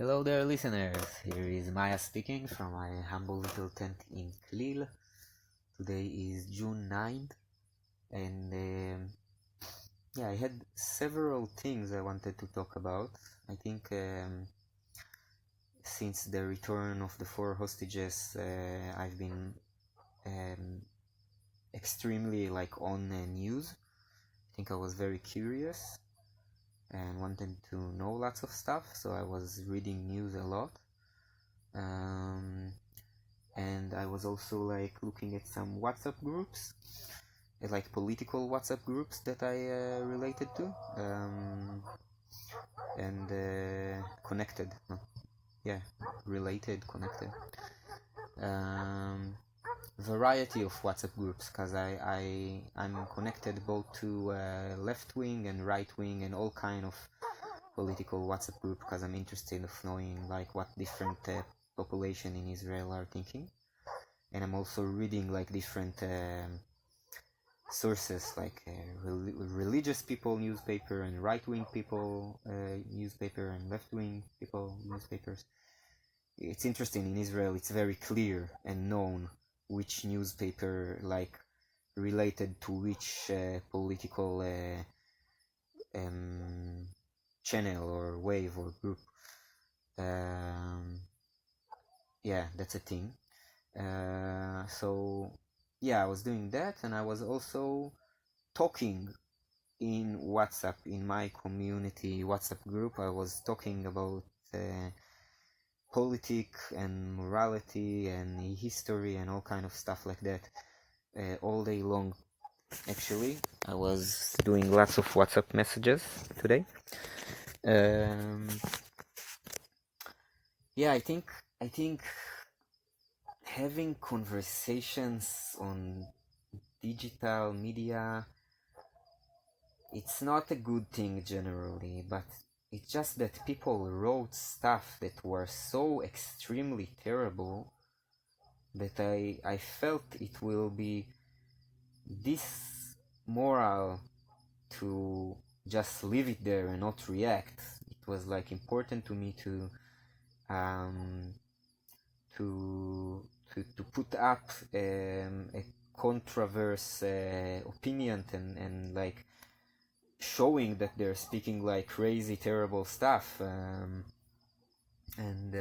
Hello there, listeners. Here is Maya speaking from my humble little tent in Klil. Today is June 9th, and I had several things I wanted to talk about. I think since the return of the four hostages, I've been um, extremely on news. I think I was very curious and wanted to know lots of stuff, so I was reading news a lot. And I was also looking at some WhatsApp groups, political WhatsApp groups that I related to, and connected. No, yeah, related, connected. Variety of WhatsApp groups, because I'm connected both to left wing and right wing and all kind of political WhatsApp group, because I'm interested of knowing what different population in Israel are thinking. And I'm also reading different sources, religious people newspaper and right-wing people newspaper and left-wing people newspapers. It's interesting. In Israel it's very clear and known which newspaper related to which political channel or wave or group. Yeah, that's a thing. So yeah, I was doing that, and I was also talking in WhatsApp, in my community WhatsApp group. I was talking about politics and morality and history and all kind of stuff like that all day long. Actually, I was doing lots of WhatsApp messages today. Yeah, I think having conversations on digital media, it's not a good thing generally, but it's just that people wrote stuff that were so extremely terrible that I felt it will be dismoral to just leave it there and not react. It was important to me to um, to put up a controversial opinion and showing that they're speaking crazy, terrible stuff. And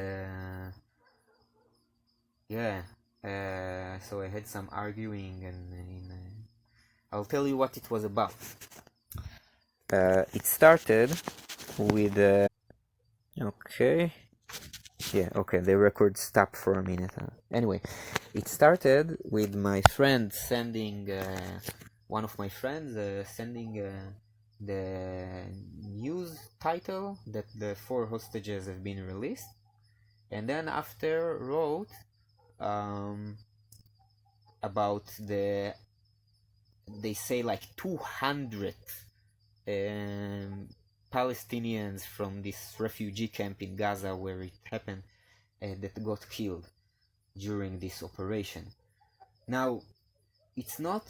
yeah, so I had some arguing, and I'll tell you what it was about. It started with okay. Yeah, okay, the record stopped for a minute. Anyway, it started with my friend sending, one of my friends sending the news title that the four hostages have been released, and then after wrote about they say 200 Palestinians from this refugee camp in Gaza where it happened that got killed during this operation. Now, it's not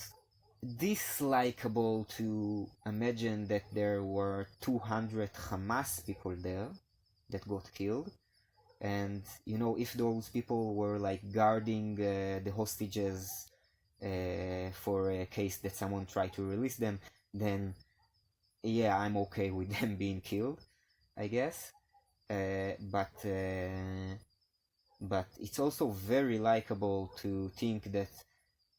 dislikable to imagine that there were 200 Hamas people there that got killed, and if those people were guarding the hostages for a case that someone tried to release them, then yeah, I'm okay with them being killed, I guess. But it's also very likable to think that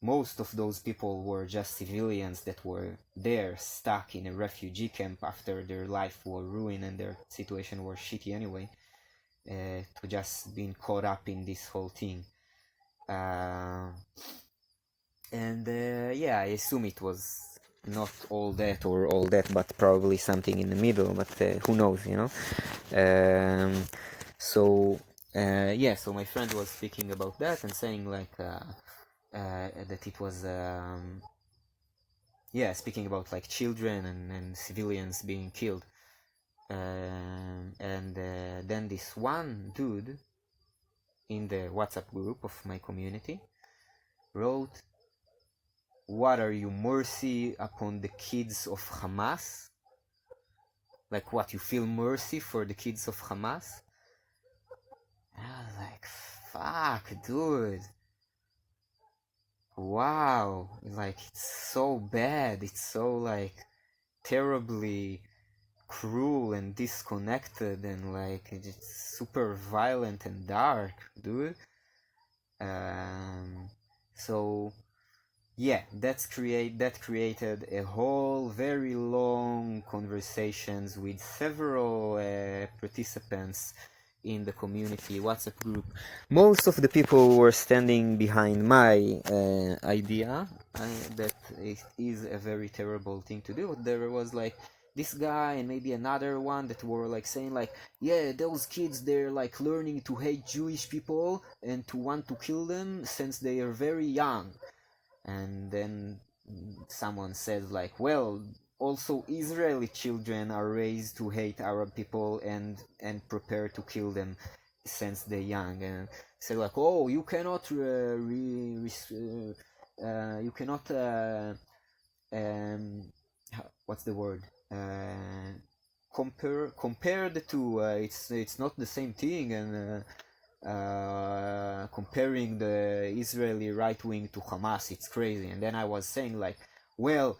most of those people were just civilians that were there stuck in a refugee camp after their life was ruined and their situation was shitty anyway, to just being caught up in this whole thing. And yeah, I assume it was not all that or all that, but probably something in the middle, but who knows, so yeah, so my friend was speaking about that and saying that it was yeah, speaking about children and civilians being killed, and then this one dude in the WhatsApp group of my community wrote, "What are you, mercy upon the kids of Hamas? What, you feel mercy for the kids of Hamas?" And I was like, fuck, dude. Wow. Like, it's so bad. It's so, like, terribly cruel and disconnected and, like, it's super violent and dark, dude. Um, so yeah, that created a whole very long conversations with several participants in the community WhatsApp group. Most of the people were standing behind my idea that it is a very terrible thing to do. There was like this guy and maybe another one that were like saying like, yeah, those kids, they're like learning to hate Jewish people and to want to kill them since they are very young. And then someone says like, well, also Israeli children are raised to hate Arab people and prepare to kill them since they're young. And say like, oh, you cannot you cannot um, what's the word, compare the two. It's not the same thing. And comparing the Israeli right wing to Hamas, it's crazy. And then I was saying like, well,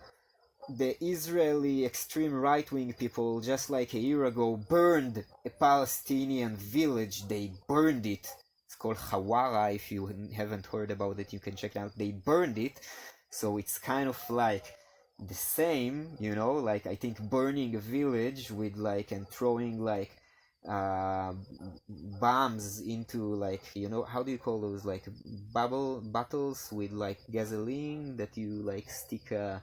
the Israeli extreme right wing people, just like a year ago, burned a Palestinian village. They burned it. It's called Hawara. If you haven't heard about it, you can check it out. They burned it. So it's kind of like the same, you know, like I think burning a village with like and throwing like uh bombs into like, you know, how do you call those, like bubble bottles with like gasoline that you like stick a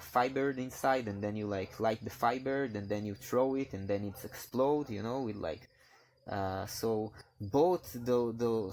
fiber inside and then you like light the fiber and then you throw it and then it explodes, you know, with like so both the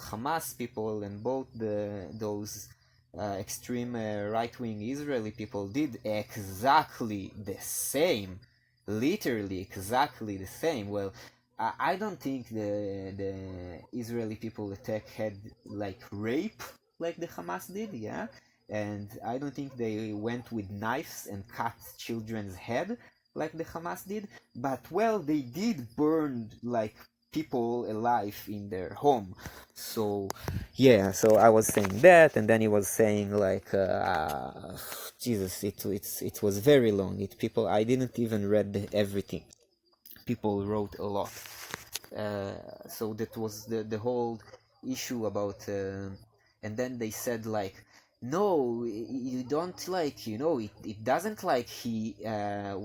Hamas people and both those extreme right-wing Israeli people did exactly the same, literally exactly the same. Well, I don't think the Israeli people attack had like rape like the Hamas did, yeah, and I don't think they went with knives and cut children's head like the Hamas did, but well, they did burn like people alive in their home. So yeah, so I was saying that, and then he was saying like, Jesus, it was very long. It people I didn't even read everything. People wrote a lot. So that was the whole issue about. And then they said like, no, you don't like, you know, it doesn't like he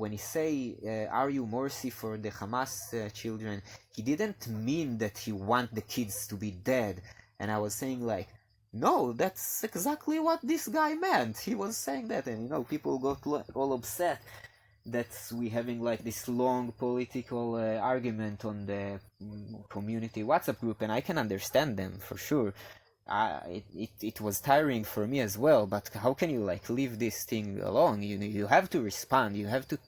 when he say are you mercy for the Hamas children, he didn't mean that he want the kids to be dead. And I was saying like, no, that's exactly what this guy meant. He was saying that, and you know, people got all upset that we having like this long political argument on the community WhatsApp group, and I can understand them for sure. It was tiring for me as well, but how can you like leave this thing alone? You have to respond. You have to.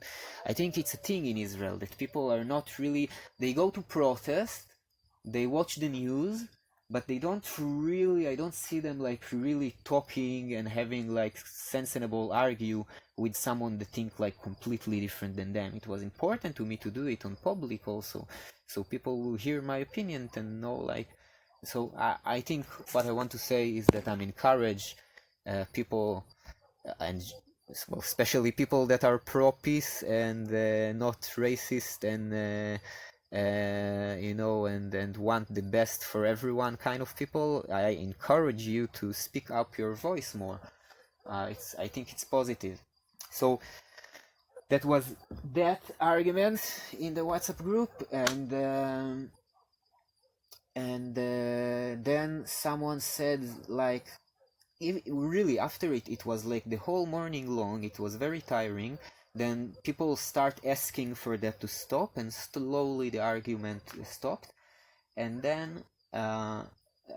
I think it's a thing in Israel that people are not really. They go to protest, they watch the news, but they don't really. I don't see them like really talking and having like sensible argue with someone that think like completely different than them. It was important to me to do it on public also, so people will hear my opinion and know like. So I think what I want to say is that I'm encourage people and especially people that are pro-peace and not racist and you know, and want the best for everyone kind of people. I encourage you to speak up your voice more. I think it's positive. So that was that argument in the WhatsApp group, and then someone said like, really after it was like the whole morning long, it was very tiring. Then people start asking for that to stop, and slowly the argument stopped. And then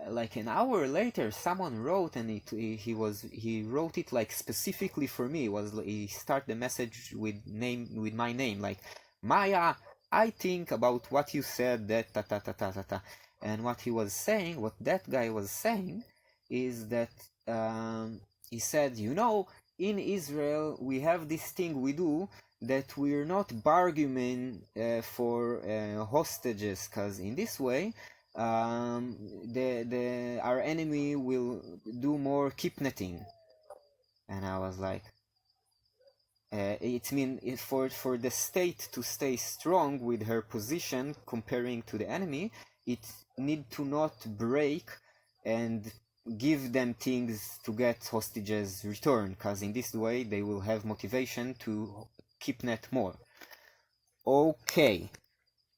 like an hour later someone wrote, and he wrote it like specifically for me. It was he start the message with my name, like, Maya, I think about what you said, that ta ta ta ta ta ta. And what he was saying, what that guy was saying, is that he said, you know, in Israel we have this thing we do, that we're not bargaining for hostages, because in this way our enemy will do more keep netting. And I was like, it means for the state to stay strong with her position comparing to the enemy, it need to not break and give them things to get hostages returned, because in this way they will have motivation to keep net more. Okay,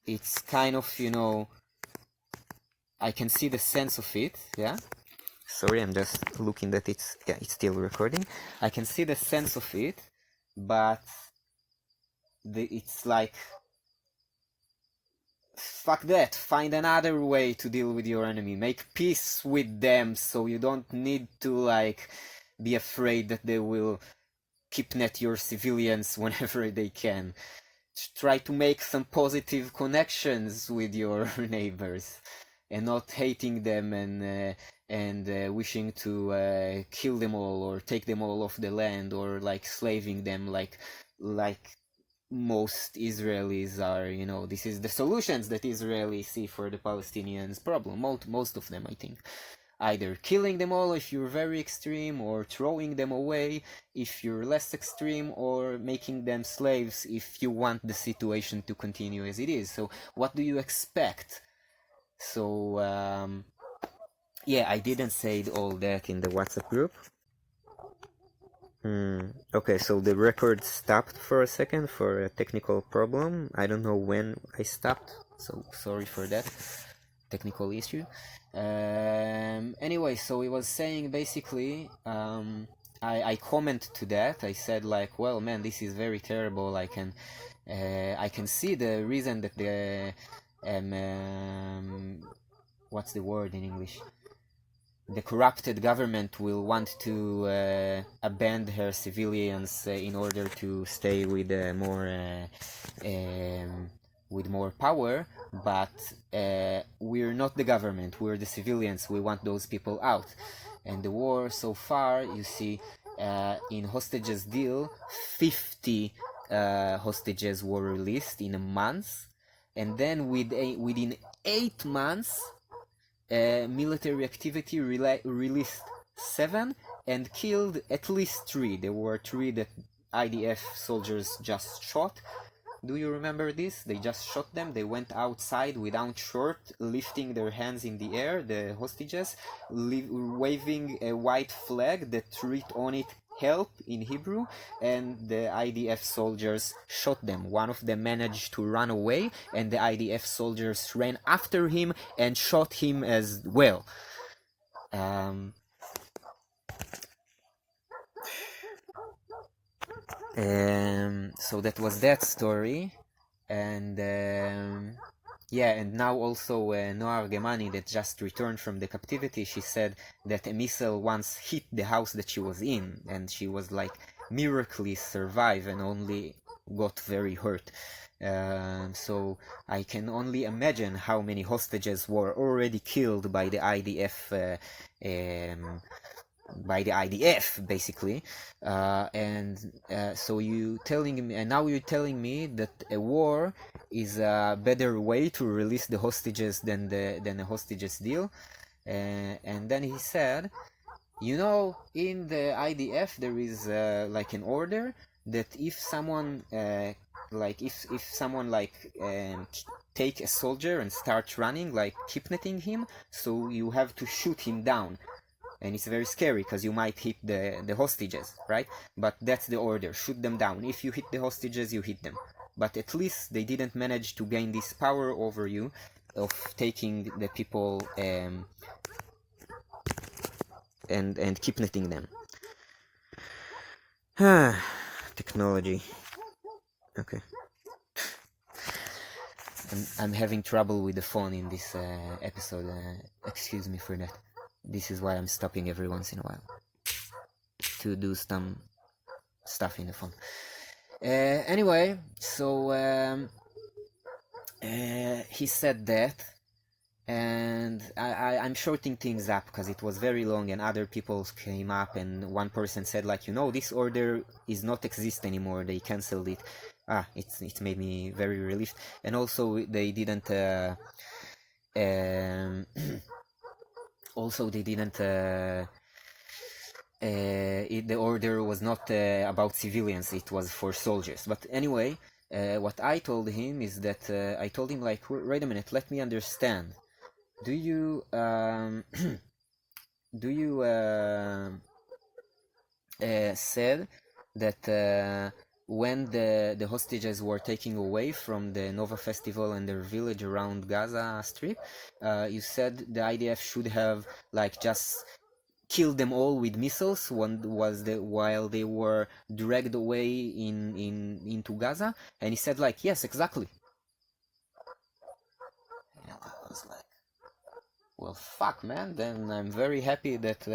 it's kind of, I can see the sense of it, yeah? Sorry, I'm just looking that it's still recording. I can see the sense of it, but it's like, fuck that, find another way to deal with your enemy, make peace with them, so you don't need to like be afraid that they will keepnet your civilians whenever they can. Try to make some positive connections with your neighbors and not hating them and wishing to kill them all or take them all off the land or like slaving them like most Israelis are. This is the solutions that Israelis see for the Palestinians problem. Most of them, I think. Either killing them all if you're very extreme, or throwing them away if you're less extreme, or making them slaves if you want the situation to continue as it is. So what do you expect? So yeah, I didn't say all that in the WhatsApp group. Okay, so the record stopped for a second for a technical problem. I don't know when I stopped, so sorry for that technical issue. Anyway, so he was saying basically, I comment to that. I said like, well, man, this is very terrible. I can see the reason that the what's the word in English? The corrupted government will want to abandon her civilians in order to stay with more power, but we're not the government, we're the civilians, we want those people out. And the war so far, you see, in hostages deal, 50 hostages were released in a month, and then within 8 months military activity released 7 and killed at least 3. There were 3 that IDF soldiers just shot. Do you remember this? They just shot them. They went outside without shirt, lifting their hands in the air, the hostages, waving a white flag that read on it help in Hebrew, and the IDF soldiers shot them. One of them managed to run away, and the IDF soldiers ran after him and shot him as well. So that was that story, and yeah, and now also Noah Argemani, that just returned from the captivity, she said that a missile once hit the house that she was in, and she was like miraculously survived and only got very hurt. So I can only imagine how many hostages were already killed by the IDF. By the IDF, basically, so you telling me, and now you're telling me that a war is a better way to release the hostages than a hostages deal, and then he said, in the IDF there is like an order that if someone take a soldier and start running, like kidnapping him, so you have to shoot him down. And it's very scary because you might hit the hostages, right? But that's the order, shoot them down. If you hit the hostages, you hit them. But at least they didn't manage to gain this power over you of taking the people and kidnapping them. Technology. Okay. I'm having trouble with the phone in this episode. Excuse me for that. This is why I'm stopping every once in a while to do some stuff in the phone. Anyway, so he said that, and I'm shorting things up because it was very long, and other people came up, and one person said like, this order is not exist anymore, they cancelled it. It's made me very relieved. And also they didn't Um, also, they didn't. The order was not about civilians; it was for soldiers. But anyway, what I told him is that I told him like, wait a minute, let me understand. Do you do you said that when the hostages were taken away from the Nova Festival and their village around Gaza Strip, you said the IDF should have like just killed them all with missiles while they were dragged away into Gaza, and he said like, yes, exactly. And I was like, well, fuck, man. Then I'm very happy that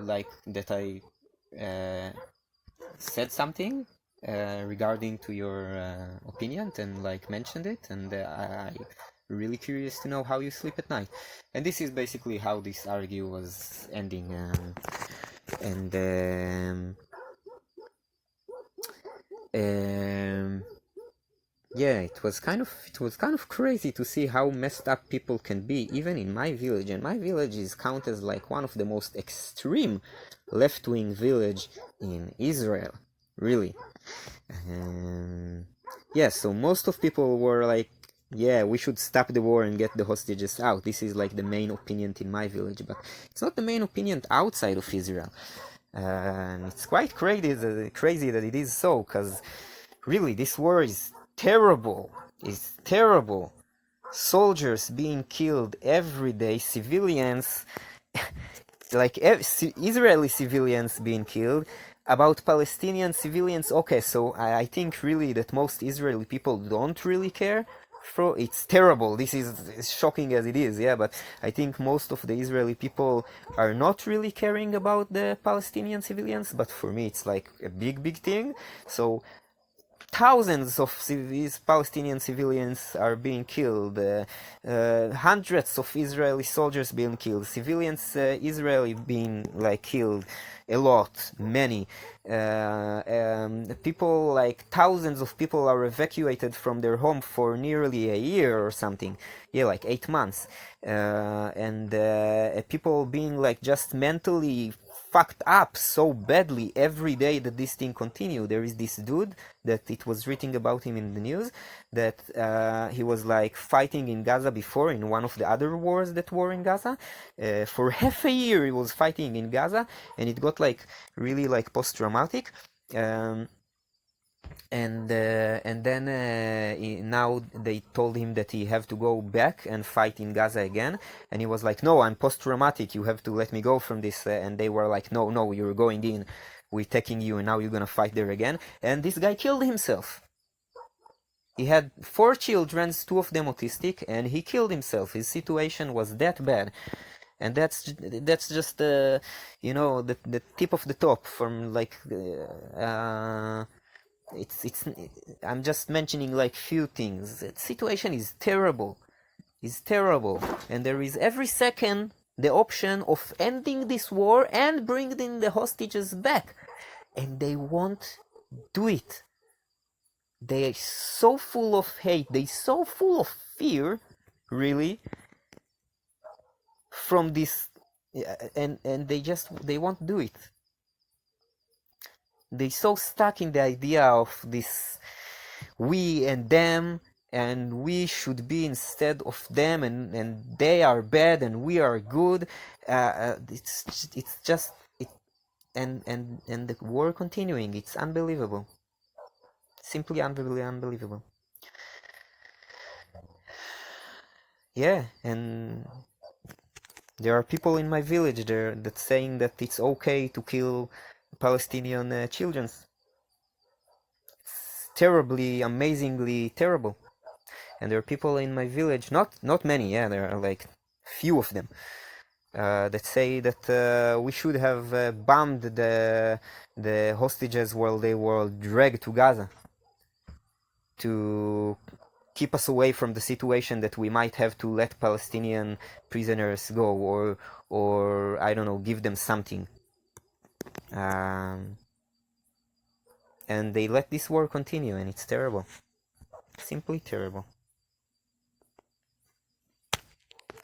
like that I uh, said something regarding to your opinion and like mentioned it, and I really curious to know how you sleep at night. And this is basically how this argue was ending, and um, yeah, it was kind of crazy to see how messed up people can be, even in my village. And my village is counted as like one of the most extreme left-wing village in Israel, really. Yeah, so most of people were like, yeah, we should stop the war and get the hostages out. This is like the main opinion in my village, but it's not the main opinion outside of Israel. And it's quite crazy that it is so, because really, this war is terrible. It's terrible. Soldiers being killed every day, civilians, like Israeli civilians being killed. About Palestinian civilians, okay, so I think really that most Israeli people don't really care. It's terrible. This is as shocking as it is, yeah, but I think most of the Israeli people are not really caring about the Palestinian civilians, but for me it's like a big, big thing. So thousands of Palestinian civilians are being killed, hundreds of Israeli soldiers being killed, civilians Israeli being like killed a lot, many. People like thousands of people are evacuated from their home for nearly a year or something. Yeah, like 8 months, and people being like just mentally fucked up so badly every day that this thing continued. There is this dude that it was written about him in the news that he was like fighting in Gaza before in one of the other wars that were in Gaza. For half a year he was fighting in Gaza, and it got like really like post-traumatic. And then now they told him that he have to go back and fight in Gaza again, and he was like, no, I'm post-traumatic, you have to let me go from this. And they were like, no, you're going in, we're taking you, and now you're gonna fight there again. And this guy killed himself. He had 4 children, 2 of them autistic, and he killed himself. His situation was that bad. And that's just the tip of the top from like it's I'm just mentioning like few things. The situation is terrible. Is terrible, and there is every second the option of ending this war and bringing the hostages back, and they won't do it. They are so full of hate, they so full of fear, really, from this, and they won't do it. They so stuck in the idea of this we and them, and we should be instead of them, and they are bad and we are good. It's just it, and the war continuing. It's unbelievable, simply unbelievable. Yeah, and there are people in my village there that saying that it's okay to kill Palestinian children. Terribly, amazingly terrible. And there are people in my village, not many, yeah, there are like few of them, that say that we should have bombed the hostages while they were dragged to Gaza to keep us away from the situation that we might have to let Palestinian prisoners go, or I don't know, give them something. And they let this war continue, and it's terrible, simply terrible.